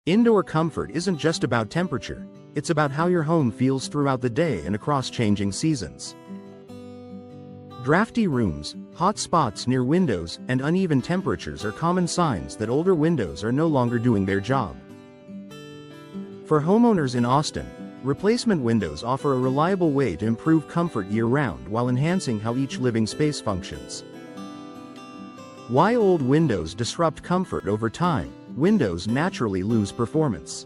Indoor comfort isn't just about temperature, it's about how your home feels throughout the day and across changing seasons. Drafty rooms, hot spots near windows, and uneven temperatures are common signs that older windows are no longer doing their job. For homeowners in Austin, replacement windows offer a reliable way to improve comfort year-round while enhancing how each living space functions. Why old windows disrupt comfort over time? Windows naturally lose performance.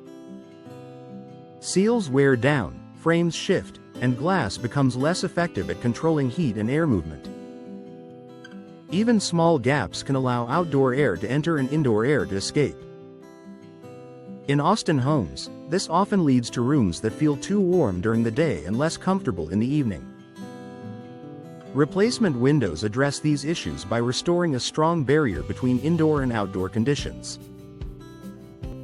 Seals wear down, frames shift, and glass becomes less effective at controlling heat and air movement. Even small gaps can allow outdoor air to enter and indoor air to escape. In Austin homes, this often leads to rooms that feel too warm during the day and less comfortable in the evening. Replacement windows address these issues by restoring a strong barrier between indoor and outdoor conditions.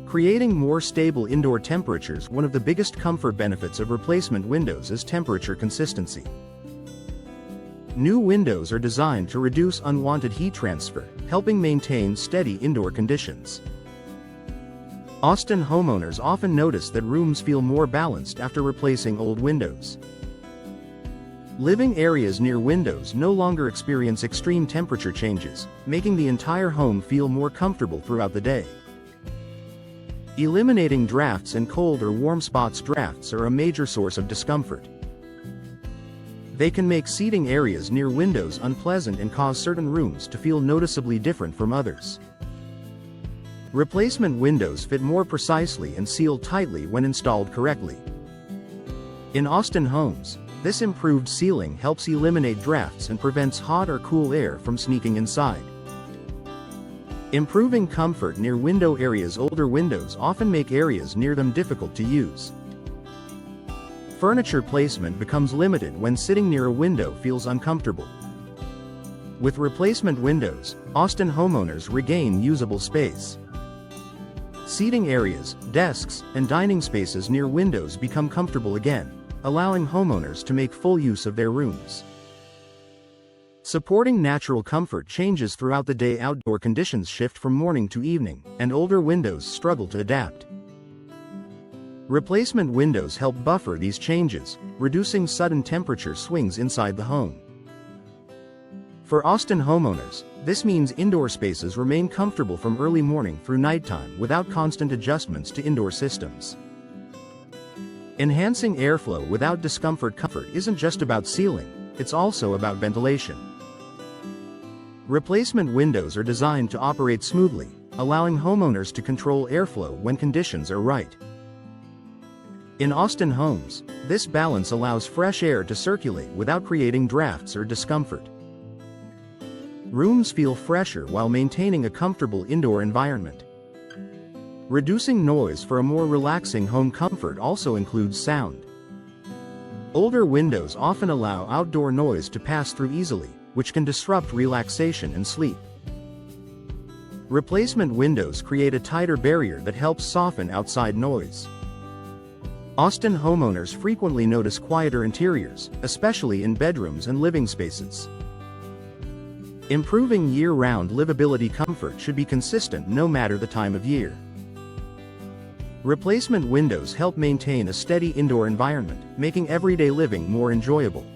Creating more stable indoor temperatures. One of the biggest comfort benefits of replacement windows is temperature consistency. New windows are designed to reduce unwanted heat transfer, helping maintain steady indoor conditions. Austin homeowners often notice that rooms feel more balanced after replacing old windows. Living areas near windows no longer experience extreme temperature changes, making the entire home feel more comfortable throughout the day. Eliminating drafts and cold or warm spots. Drafts are a major source of discomfort. They can make seating areas near windows unpleasant and cause certain rooms to feel noticeably different from others. Replacement windows fit more precisely and seal tightly when installed correctly. In Austin homes, this improved sealing helps eliminate drafts and prevents hot or cool air from sneaking inside. Improving comfort near window areas. Older windows often make areas near them difficult to use. Furniture placement becomes limited when sitting near a window feels uncomfortable. With replacement windows, Austin homeowners regain usable space. Seating areas, desks, and dining spaces near windows become comfortable again, allowing homeowners to make full use of their rooms. Supporting natural comfort changes throughout the day. Outdoor conditions shift from morning to evening, and older windows struggle to adapt. Replacement windows help buffer these changes, reducing sudden temperature swings inside the home. For Austin homeowners, this means indoor spaces remain comfortable from early morning through nighttime without constant adjustments to indoor systems. Enhancing airflow without discomfort. Comfort isn't just about sealing, it's also about ventilation. Replacement windows are designed to operate smoothly, allowing homeowners to control airflow when conditions are right. In Austin homes, this balance allows fresh air to circulate without creating drafts or discomfort. Rooms feel fresher while maintaining a comfortable indoor environment. Reducing noise for a more relaxing home. Comfort also includes sound. Older windows often allow outdoor noise to pass through easily, which can disrupt relaxation and sleep. Replacement windows create a tighter barrier that helps soften outside noise. Austin homeowners frequently notice quieter interiors, especially in bedrooms and living spaces. Improving year-round livability. Comfort should be consistent no matter the time of year. Replacement windows help maintain a steady indoor environment, making everyday living more enjoyable.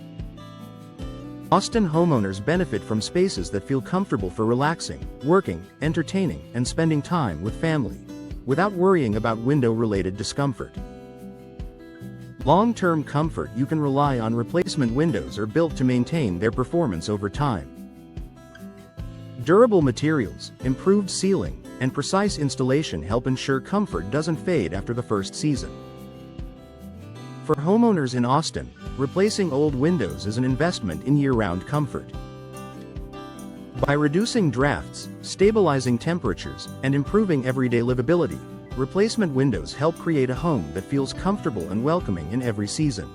Austin homeowners benefit from spaces that feel comfortable for relaxing, working, entertaining, and spending time with family, without worrying about window-related discomfort. Long-term comfort. You can rely on. Replacement windows are built to maintain their performance over time. Durable materials, improved sealing, and precise installation help ensure comfort doesn't fade after the first season. For homeowners in Austin, replacing old windows is an investment in year-round comfort. By reducing drafts, stabilizing temperatures, and improving everyday livability, replacement windows help create a home that feels comfortable and welcoming in every season.